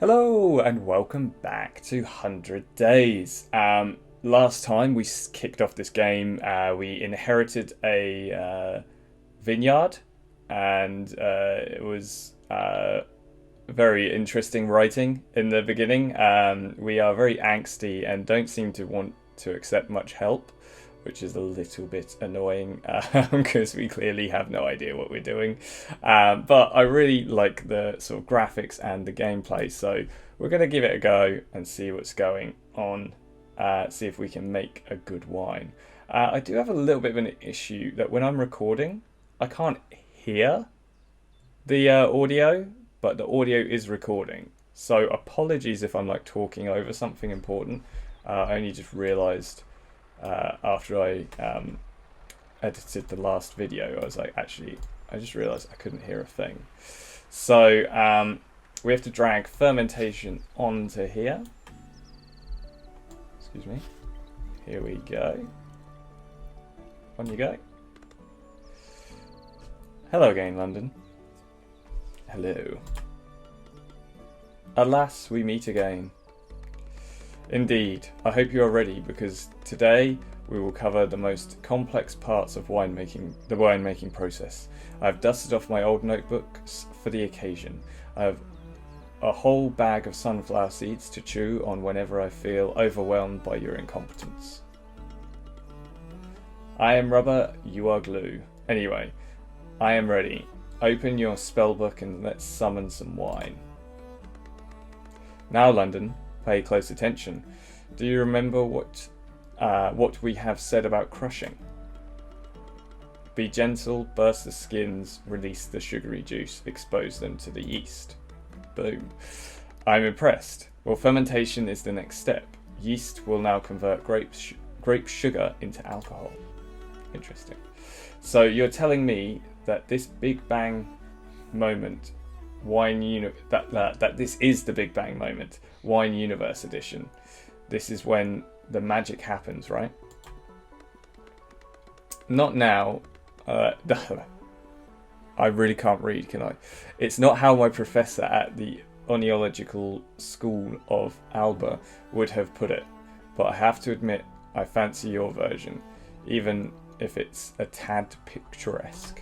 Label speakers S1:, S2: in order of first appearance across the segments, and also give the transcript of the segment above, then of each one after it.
S1: Hello and welcome back to 100 Days. Last time we kicked off this game, we inherited a vineyard, and it was very interesting writing in the beginning. We are very angsty and don't seem to want to accept much help, which is a little bit annoying because we clearly have no idea what we're doing. But I really like the sort of graphics and the gameplay, so we're going to give it a go and see what's going on, see if we can make a good wine. I do have a little bit of an issue that when I'm recording, I can't hear the audio, but the audio is recording. So apologies if I'm like talking over something important. I only just realised after I edited the last video, I was like, actually, I just realised I couldn't hear a thing. So we have to drag fermentation onto here. Excuse me. Here we go. On you go. Hello again, London. Hello. Alas, we meet again. Indeed, I hope you are ready, because today we will cover the most complex parts of the winemaking process. I've dusted off my old notebooks for the occasion. I have a whole bag of sunflower seeds to chew on whenever I feel overwhelmed by your incompetence. I am rubber, you are glue. Anyway, I am ready. Open your spellbook and let's summon some wine. Now, London, pay close attention. Do you remember what we have said about crushing? Be gentle, burst the skins, release the sugary juice, expose them to the yeast. Boom. I'm impressed. Well, fermentation is the next step. Yeast will now convert grape sugar into alcohol. Interesting. So you're telling me that this Big Bang moment, that this is the Big Bang moment, Wine Universe edition. This is when the magic happens, right? Not now. I really can't read, can I? It's not how my professor at the Oenological School of Alba would have put it, but I have to admit I fancy your version, even if it's a tad picturesque.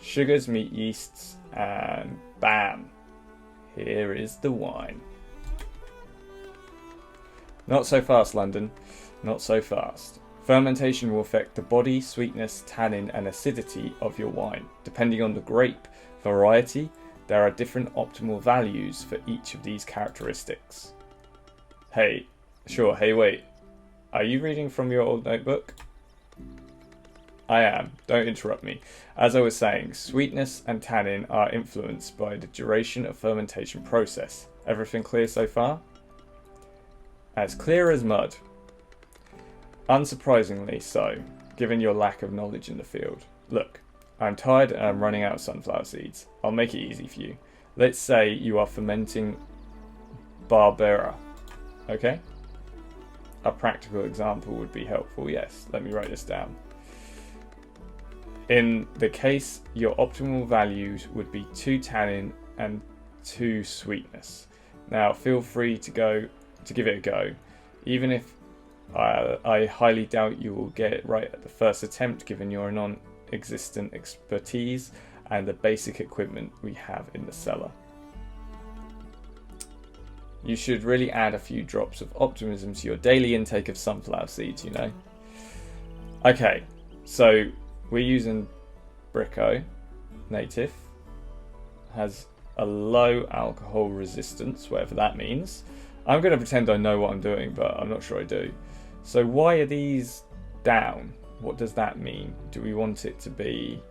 S1: Sugars meet yeasts, and bam! Here is the wine. Not so fast, London. Not so fast. Fermentation will affect the body, sweetness, tannin and acidity of your wine. Depending on the grape variety, there are different optimal values for each of these characteristics. Hey, sure, hey wait. Are you reading from your old notebook? I am. Don't interrupt me. As I was saying, sweetness and tannin are influenced by the duration of fermentation process. Everything clear so far? As clear as mud. Unsurprisingly so, given your lack of knowledge in the field. Look, I'm tired and I'm running out of sunflower seeds. I'll make it easy for you. Let's say you are fermenting Barbera, okay? A practical example would be helpful, yes. Let me write this down. In the case, your optimal values would be 2 tannin and 2 sweetness. Now, feel free to give it a go, even if I highly doubt you will get it right at the first attempt, given your non-existent expertise and the basic equipment we have in the cellar. You should really add a few drops of optimism to your daily intake of sunflower seeds, you know. Okay, so we're using Bricco native, has a low alcohol resistance, whatever that means. I'm going to pretend I know what I'm doing, but I'm not sure I do. So why are these down? What does that mean? Do we want it to be...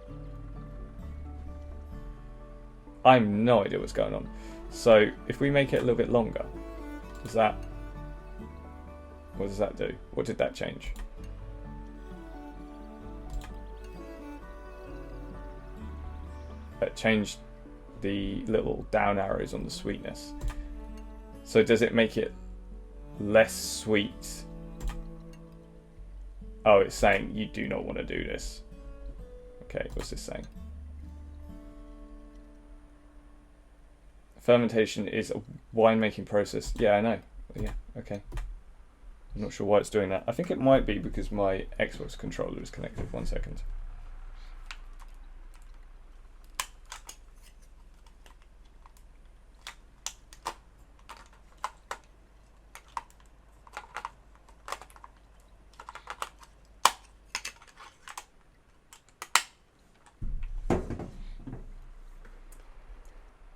S1: I have no idea what's going on. So if we make it a little bit longer, what does that do? What did that change? It changed the little down arrows on the sweetness. So does it make it less sweet? Oh, it's saying you do not want to do this. Okay, what's this saying? Fermentation is a winemaking process. Yeah, I know. Yeah, okay. I'm not sure why it's doing that. I think it might be because my Xbox controller is connected. 1 second.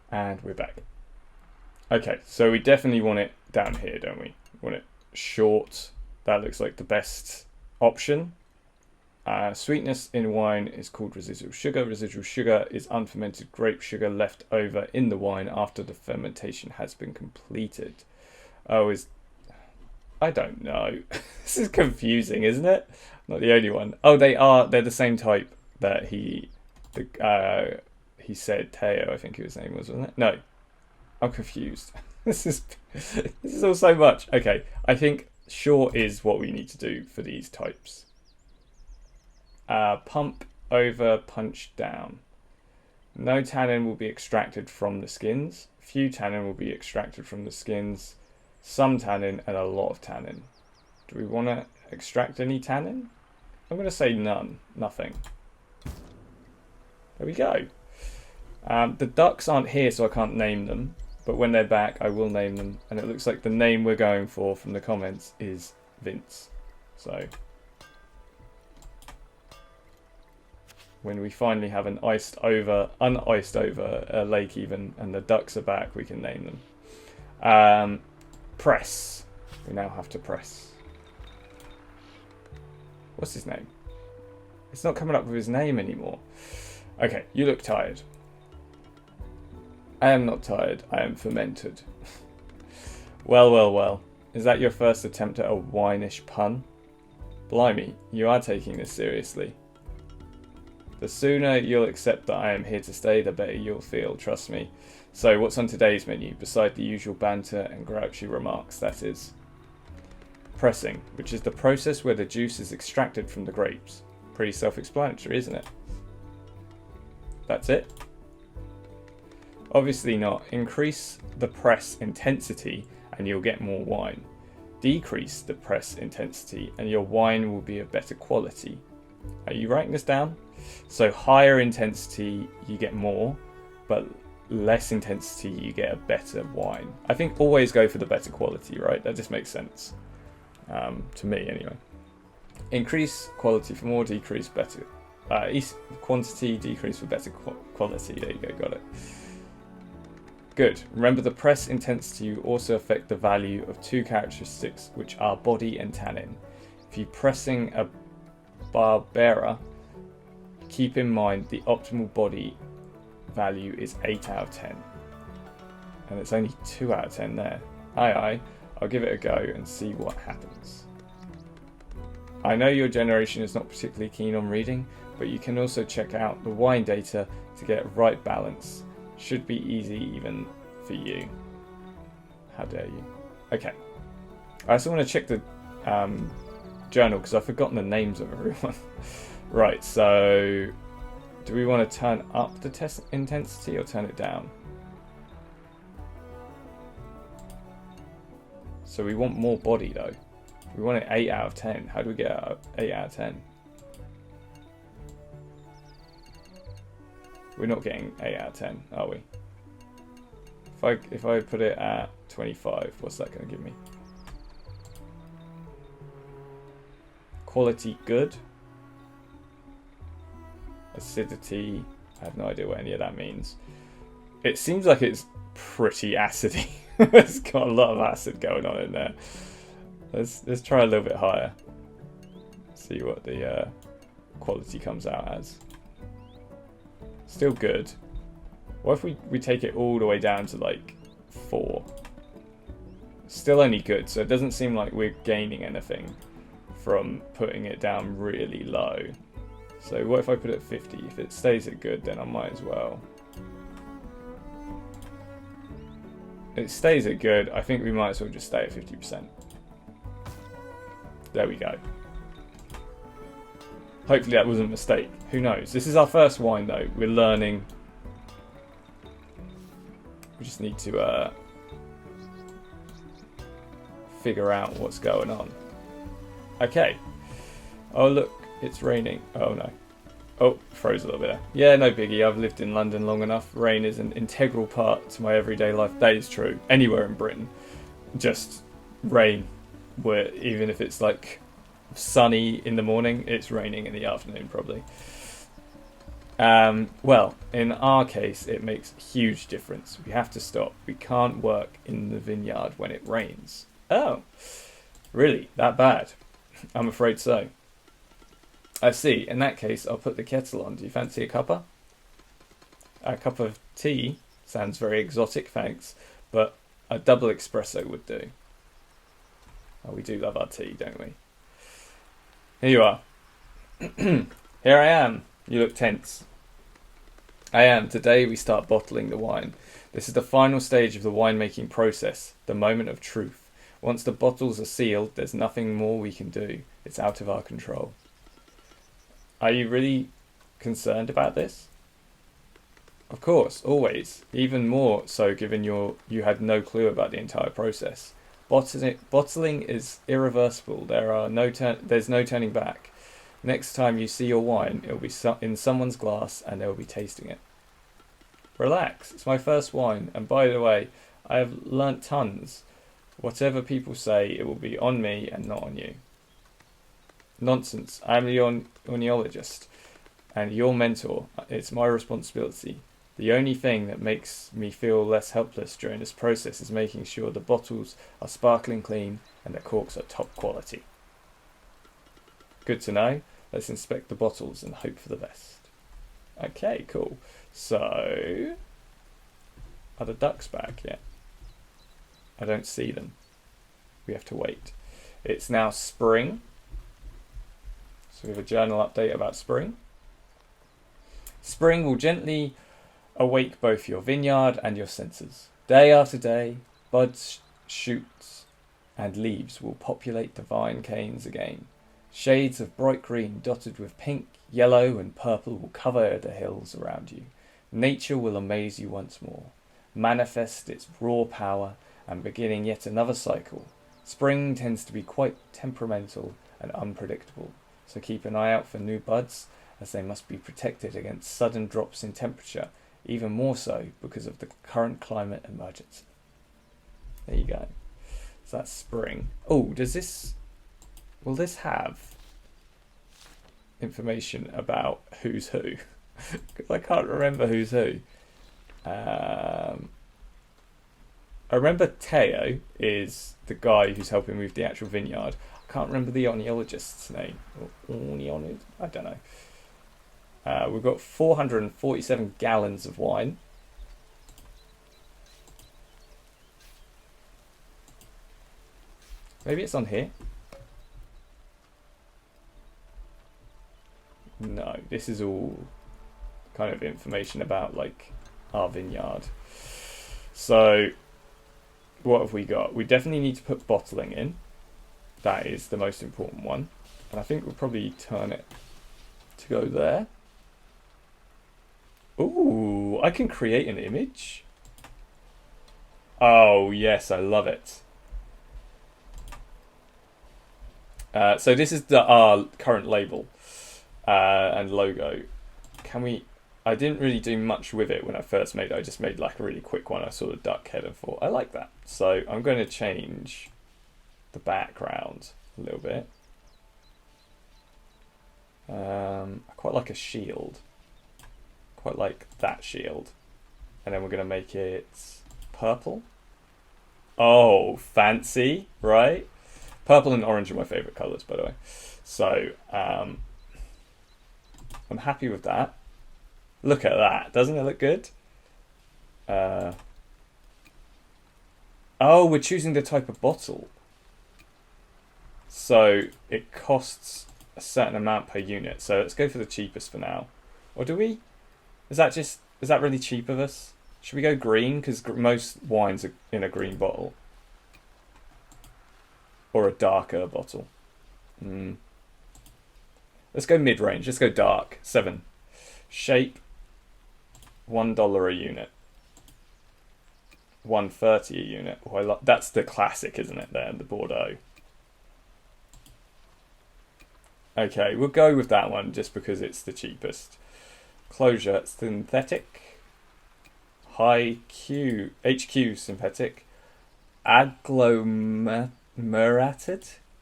S1: And we're back. Okay, so we definitely want it down here, don't we? We want it short. That looks like the best option. Sweetness in wine is called residual sugar. Residual sugar is unfermented grape sugar left over in the wine after the fermentation has been completed. Oh, I don't know. This is confusing, isn't it? Not the only one. Oh, they're the same type that he said. Teo, I think his name was, wasn't it? No, I'm confused. This is all so much. Okay, I think short is what we need to do for these types. Pump over, punch down. No tannin will be extracted from the skins. Few tannin will be extracted from the skins. Some tannin and a lot of tannin. Do we want to extract any tannin? I'm going to say none. Nothing. There we go. The ducks aren't here, so I can't name them. But when they're back, I will name them. And it looks like the name we're going for from the comments is Vince. So when we finally have an uniced over lake even, and the ducks are back, we can name them. Press. We now have to press. What's his name? It's not coming up with his name anymore. Okay, you look tired. I am not tired, I am fermented. Well. Is that your first attempt at a wine-ish pun? Blimey, you are taking this seriously. The sooner you'll accept that I am here to stay, the better you'll feel, trust me. So, what's on today's menu, beside the usual banter and grouchy remarks, that is? Pressing, which is the process where the juice is extracted from the grapes. Pretty self-explanatory, isn't it? That's it? Obviously not. Increase the press intensity and you'll get more wine. Decrease the press intensity and your wine will be of better quality. Are you writing this down? So higher intensity you get more, but less intensity you get a better wine. I think always go for the better quality, right? That just makes sense. To me anyway. Increase quality for more, decrease better. Quantity, decrease for better quality. There you go, got it. Good. Remember, the press intensity will also affect the value of two characteristics, which are body and tannin. If you're pressing a Barbera, keep in mind the optimal body value is 8 out of 10. And it's only 2 out of 10 there. Aye, I'll give it a go and see what happens. I know your generation is not particularly keen on reading, but you can also check out the wine data to get a right balance. Should be easy even for you. How dare you? Okay. I also want to check the journal because I've forgotten the names of everyone. Right, so do we want to turn up the test intensity or turn it down? So we want more body though. We want it 8 out of 10. How do we get 8 out of 10? We're not getting 8 out of 10, are we? If I put it at 25, what's that going to give me? Quality good. Acidity, I have no idea what any of that means. It seems like it's pretty acidy. It's got a lot of acid going on in there. Let's try a little bit higher. See what the quality comes out as. Still good. What if we take it all the way down to like 4? Still only good, so it doesn't seem like we're gaining anything from putting it down really low. So what if I put it at 50? If it stays at good, then I might as well. It stays at good, I think we might as well just stay at 50%. There we go. Hopefully that wasn't a mistake. Who knows? This is our first wine though. We're learning. We just need to figure out what's going on. Okay. Oh look, it's raining. Oh no. Oh, froze a little bit there. Yeah, no biggie. I've lived in London long enough. Rain is an integral part to my everyday life. That is true. Anywhere in Britain, just rain. Where even if it's like sunny in the morning, it's raining in the afternoon probably. Well, in our case, it makes a huge difference. We have to stop. We can't work in the vineyard when it rains. Oh, really? That bad? I'm afraid so. I see. In that case, I'll put the kettle on. Do you fancy a cuppa? A cup of tea sounds very exotic, thanks. But a double espresso would do. Oh, we do love our tea, don't we? Here you are. Here I am. You look tense. I am. Today we start bottling the wine. This is the final stage of the winemaking process, the moment of truth. Once the bottles are sealed, there's nothing more we can do. It's out of our control. Are you really concerned about this? Of course, always. Even more so given you had no clue about the entire process. Bottling is irreversible. There's no turning back. Next time you see your wine, it'll be in someone's glass and they'll be tasting it. Relax, it's my first wine, and by the way, I have learnt tons. Whatever people say, it will be on me and not on you. Nonsense, I'm the ornithologist and your mentor. It's my responsibility. The only thing that makes me feel less helpless during this process is making sure the bottles are sparkling clean and the corks are top quality. Good to know. Let's inspect the bottles and hope for the best. Okay, cool. So, are the ducks back yet? I don't see them. We have to wait. It's now spring. So we have a journal update about spring. Spring will gently awake both your vineyard and your senses. Day after day, buds, shoots, and leaves will populate the vine canes again. Shades of bright green dotted with pink, yellow, and purple will cover the hills around you. Nature will amaze you once more, manifest its raw power, and beginning yet another cycle. Spring tends to be quite temperamental and unpredictable, so keep an eye out for new buds, as they must be protected against sudden drops in temperature, even more so because of the current climate emergency. There you go. So that's spring. Oh, will this have information about who's who? Because I can't remember who's who. I remember Teo is the guy who's helping with the actual vineyard. I can't remember the ornithologist's name. I don't know. We've got 447 gallons of wine. Maybe it's on here. No, this is all kind of information about like our vineyard. So what have we got? We definitely need to put bottling in. That is the most important one. And I think we'll probably turn it to go there. Ooh, I can create an image. Oh, yes, I love it. So this is our current label and logo. I didn't really do much with it when I first made it. I just made like a really quick one. I saw the duck head and thought, I like that. So I'm going to change the background a little bit. I quite like a shield. Quite like that shield. And then we're going to make it purple. Oh, fancy, right? Purple and orange are my favourite colours, by the way. So I'm happy with that. Look at that. Doesn't it look good? Oh, we're choosing the type of bottle. So it costs a certain amount per unit. So let's go for the cheapest for now. Or do we? Is that really cheap of us? Should we go green? Because most wines are in a green bottle. Or a darker bottle. Let's go mid-range. Let's go dark. 7. Shape. $1 a unit. 130 a unit. Oh, that's the classic, isn't it? There, the Bordeaux. Okay, we'll go with that one just because it's the cheapest. Closure synthetic. High Q HQ synthetic. Agglomerated.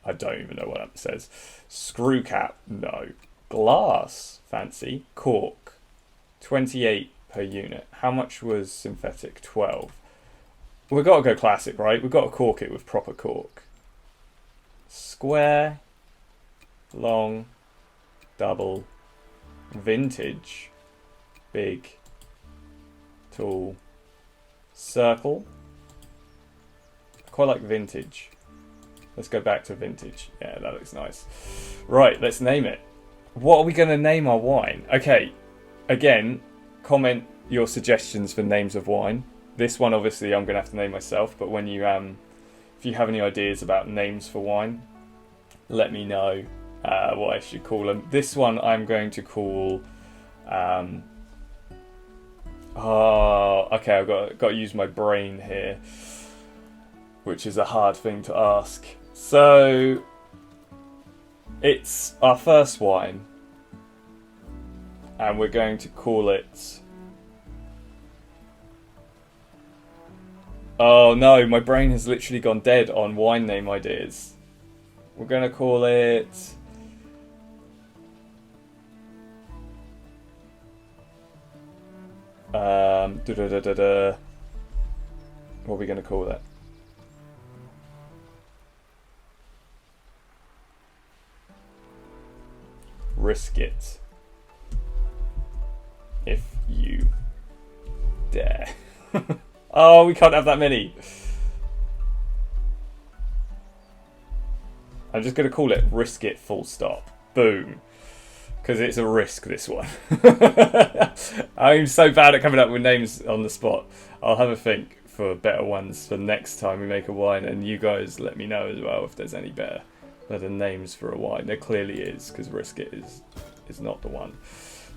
S1: I don't even know what that says. Screw cap. No. Glass. Fancy. Cork. 28 per unit. How much was synthetic? 12. We've got to go classic, right? We've got to cork it with proper cork. Square. Long. Double. Vintage. Big. Tall. Circle. I quite like vintage. Let's go back to vintage. Yeah, that looks nice. Right, let's name it. What are we going to name our wine? Okay, again, comment your suggestions for names of wine. This one, obviously, I'm going to have to name myself. But when you, if you have any ideas about names for wine, let me know what I should call them. This one, I'm going to call. Oh, okay. I've got to use my brain here, which is a hard thing to ask. So, it's our first wine, and we're going to call it. Oh no, my brain has literally gone dead on wine name ideas. We're going to call it. What are we going to call it? Risk it. If you dare. Oh, we can't have that many. I'm just going to call it Risk It full stop. Boom. Because it's a risk, this one. I'm so bad at coming up with names on the spot. I'll have a think for better ones for next time we make a wine. And you guys let me know as well if there's any better names for a wine. There clearly is, because Risk It is not the one.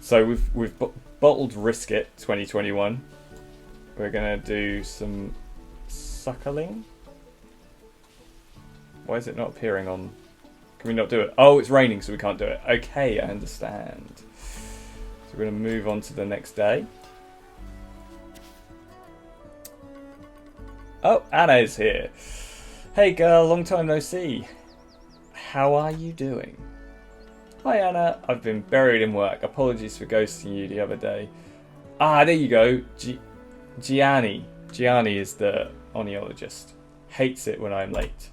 S1: So we've bottled Risk It 2021. We're going to do some suckling. Why is it not appearing on... Can we not do it? Oh, it's raining, so we can't do it. Okay, I understand. So we're going to move on to the next day. Oh, Anna is here. Hey girl, long time no see. How are you doing? Hi Anna, I've been buried in work. Apologies for ghosting you the other day. Ah, there you go. Gianni. Gianni is the oenologist. Hates it when I'm late.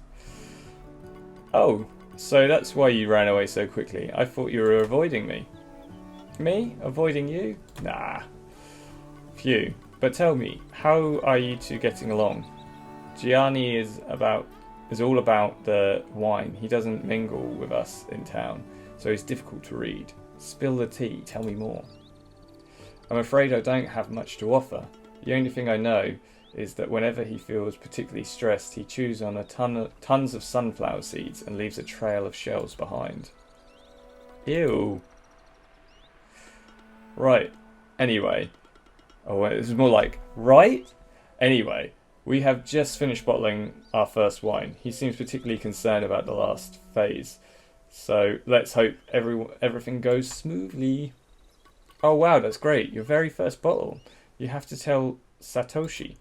S1: Oh, so that's why you ran away so quickly. I thought you were avoiding me. Me? Avoiding you? Nah. Phew. But tell me, how are you two getting along? Gianni is all about the wine. He doesn't mingle with us in town, so he's difficult to read. Spill the tea, tell me more. I'm afraid I don't have much to offer. The only thing I know is that whenever he feels particularly stressed, he chews on tons of sunflower seeds and leaves a trail of shells behind. Ew. Right. Anyway. Oh, wait, this is more like, right? Anyway, we have just finished bottling our first wine. He seems particularly concerned about the last phase. So let's hope everything goes smoothly. Oh wow, that's great. Your very first bottle. You have to tell Satoshi.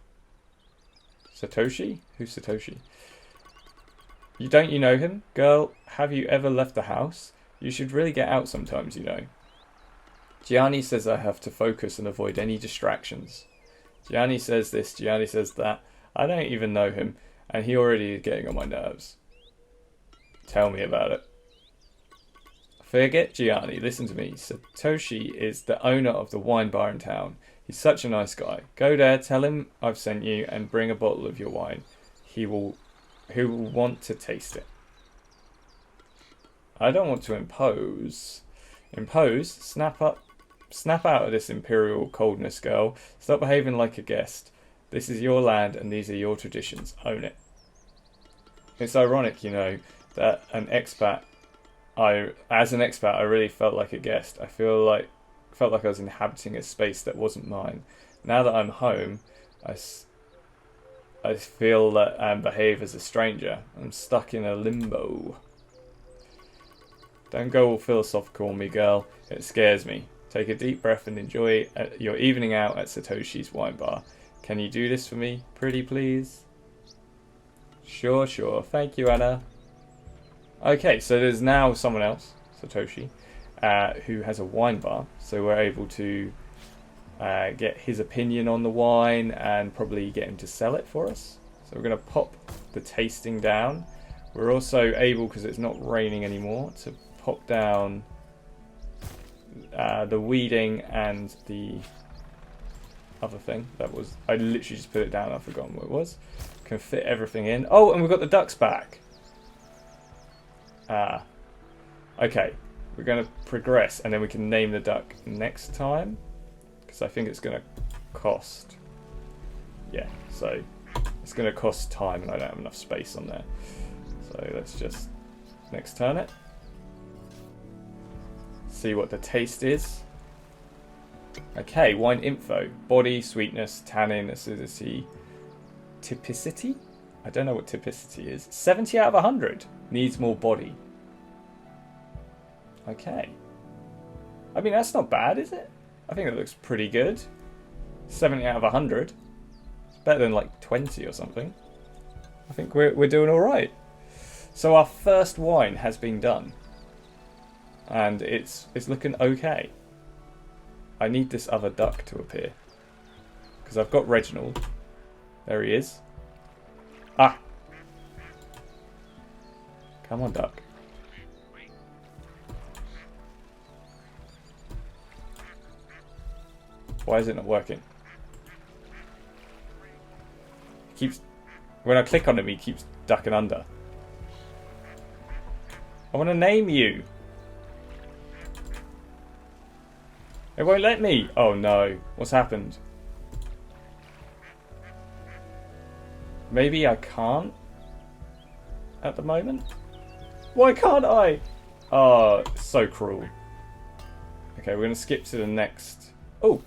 S1: Satoshi? Who's Satoshi? You know him? Girl, have you ever left the house? You should really get out sometimes, you know. Gianni says I have to focus and avoid any distractions. Gianni says this, Gianni says that. I don't even know him, and he already is getting on my nerves. Tell me about it. Forget Gianni, listen to me. Satoshi is the owner of the wine bar in town. He's such a nice guy. Go there, tell him I've sent you, and bring a bottle of your wine. He will want to taste it. I don't want to impose. Impose? Snap out of this imperial coldness, girl. Stop behaving like a guest. This is your land, and these are your traditions. Own it. It's ironic, you know, that as an expat, I really felt like a guest. I felt like I was inhabiting a space that wasn't mine. Now that I'm home, I feel that and behave as a stranger. I'm stuck in a limbo. Don't go all philosophical on me, girl. It scares me. Take a deep breath and enjoy your evening out at Satoshi's wine bar. Can you do this for me, pretty please? Sure. Thank you, Anna. Okay, so there's now someone else, Satoshi, who has a wine bar. So we're able to get his opinion on the wine and probably get him to sell it for us. So we're going to pop the tasting down. We're also able, because it's not raining anymore, to pop down the weeding and the other thing. I literally just put it down, I've forgotten what it was. Can fit everything in. Oh, and we've got the ducks back. Okay, we're going to progress and then we can name the duck next time, because I think it's going to cost. Yeah, so it's going to cost time and I don't have enough space on there. So let's just next turn it. See what the taste is. Okay, wine info. Body, sweetness, tannin, acidity, typicity? I don't know what typicity is. 70 out of 100. Needs more body. Okay. I mean, that's not bad, is it? I think it looks pretty good. 70 out of 100. It's better than like 20 or something. I think we're doing all right. So our first wine has been done. And it's looking okay. I need this other duck to appear. Because I've got Reginald. There he is. Ah! Come on, duck. Why is it not working? He keeps... When I click on him, he keeps ducking under. I want to name you. It won't let me. Oh no. What's happened? Maybe I can't at the moment? Why can't I? Oh, so cruel. Okay, we're going to skip to the next. Oh.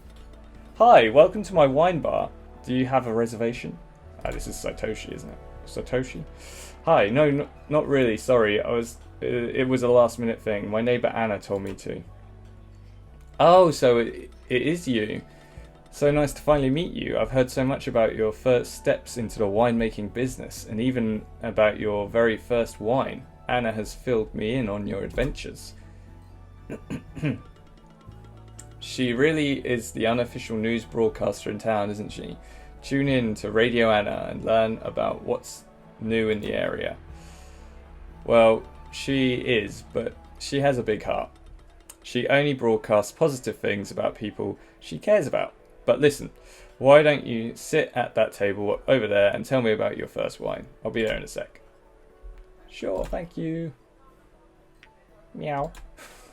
S1: Hi, welcome to my wine bar. Do you have a reservation? Ah, this is Satoshi, isn't it? Satoshi? Hi, no, not really. Sorry, it was a last minute thing. My neighbor Anna told me to. Oh, so it is you. So nice to finally meet you. I've heard so much about your first steps into the winemaking business and even about your very first wine. Anna has filled me in on your adventures. She really is the unofficial news broadcaster in town, isn't she? Tune in to Radio Anna and learn about what's new in the area. Well, she is, but she has a big heart. She only broadcasts positive things about people she cares about. But listen, why don't you sit at that table over there and tell me about your first wine? I'll be there in a sec. Sure, thank you. Meow.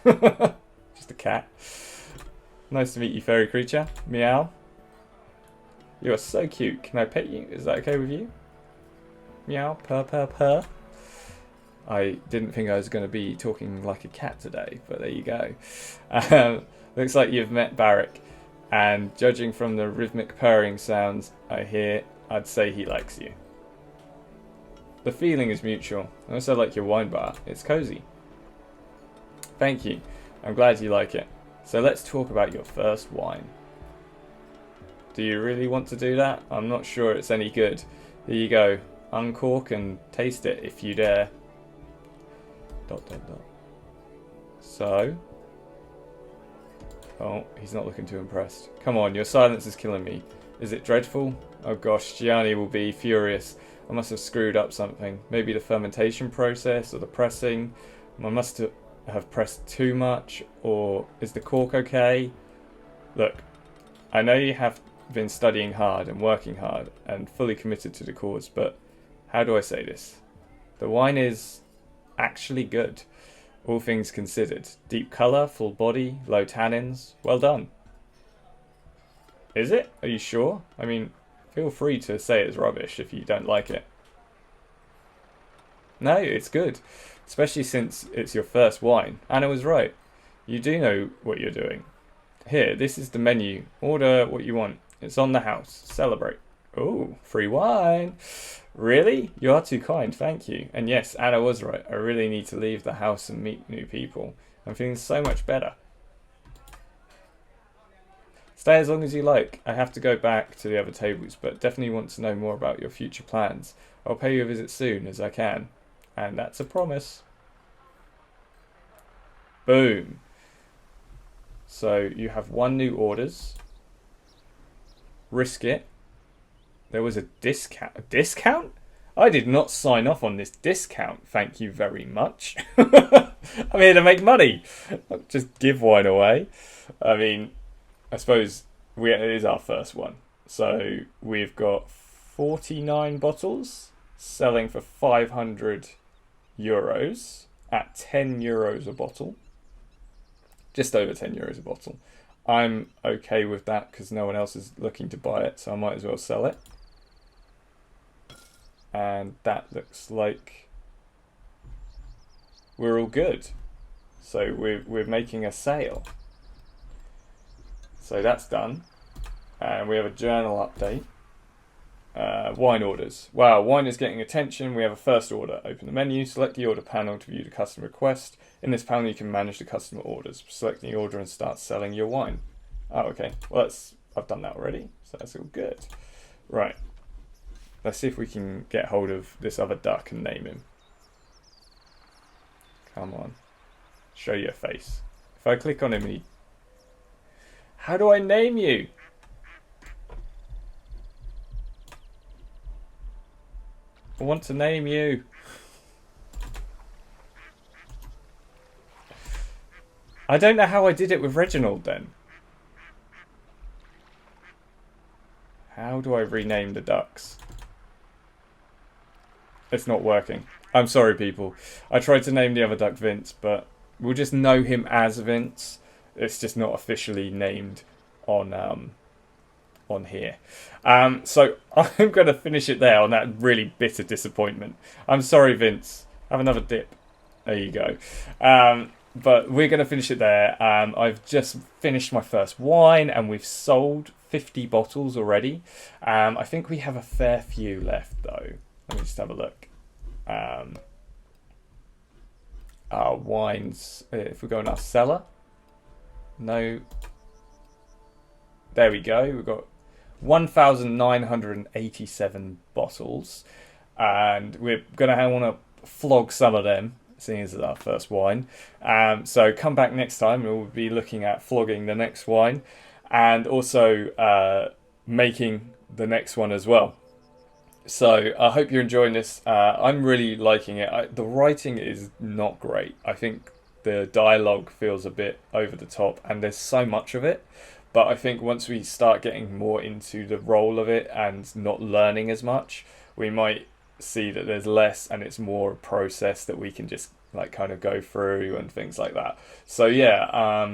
S1: Just a cat. Nice to meet you, fairy creature. Meow. You are so cute. Can I pet you? Is that okay with you? Meow, purr, purr, purr. I didn't think I was going to be talking like a cat today, but there you go. Looks like you've met Barrick, and judging from the rhythmic purring sounds I hear, I'd say he likes you. The feeling is mutual. I also like your wine bar. It's cozy. Thank you. I'm glad you like it. So let's talk about your first wine. Do you really want to do that? I'm not sure it's any good. Here you go. Uncork and taste it if you dare. ... So... Oh, he's not looking too impressed. Come on, your silence is killing me. Is it dreadful? Oh gosh, Gianni will be furious. I must have screwed up something. Maybe the fermentation process or the pressing. I must have pressed too much. Or is the cork okay? Look, I know you have been studying hard and working hard and fully committed to the cause, but how do I say this? The wine is actually good, all things considered. Deep colour, full body, low tannins. Well done. Is it? Are you sure? I mean, feel free to say it's rubbish if you don't like it. No, it's good. Especially since it's your first wine. Anna was right. You do know what you're doing. Here, this is the menu. Order what you want. It's on the house. Celebrate. Oh, free wine. Really? You are too kind, thank you. And yes, Anna was right. I really need to leave the house and meet new people. I'm feeling so much better. Stay as long as you like. I have to go back to the other tables, but definitely want to know more about your future plans. I'll pay you a visit soon as I can. And that's a promise. Boom. So you have one new orders. Risk it. There was a discount. A discount? I did not sign off on this discount. Thank you very much. I'm here to make money. Not just give wine away. I mean, I suppose it is our first one. So we've got 49 bottles selling for 500 euros at 10 euros a bottle. Just over 10 euros a bottle. I'm okay with that because no one else is looking to buy it, so I might as well sell it. And that looks like we're all good. So we're making a sale. So that's done. And we have a journal update. Wine orders. Wow, wine is getting attention. We have a first order. Open the menu, select the order panel to view the customer request. In this panel, you can manage the customer orders. Select the order and start selling your wine. Oh, okay. Well, I've done that already, so that's all good. Right. Let's see if we can get hold of this other duck and name him. Come on. Show your face. If I click on him and he... How do I name you? I want to name you. I don't know how I did it with Reginald then. How do I rename the ducks? It's not working. I'm sorry, people. I tried to name the other duck Vince, but we'll just know him as Vince. It's just not officially named on here. So I'm going to finish it there on that really bitter disappointment. I'm sorry, Vince. Have another dip. There you go. But we're going to finish it there. I've just finished my first wine and we've sold 50 bottles already. I think we have a fair few left though. Let me just have a look. Our wines, if we go in our cellar. No. There we go. We've got 1,987 bottles. And we're going to want to flog some of them, seeing as it's our first wine. So come back next time and we'll be looking at flogging the next wine. And also making the next one as well. So I hope you're enjoying this. I'm really liking it. The writing is not great. I think the dialogue feels a bit over the top and there's so much of it. But I think once we start getting more into the role of it and not learning as much, we might see that there's less and it's more a process that we can just like kind of go through and things like that. So yeah,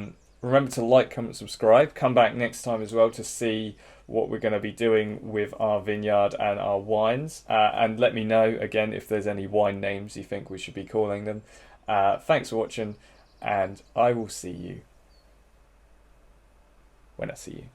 S1: remember to like, comment, subscribe. Come back next time as well to see what we're going to be doing with our vineyard and our wines. And let me know, again, if there's any wine names you think we should be calling them. Thanks for watching, and I will see you when I see you.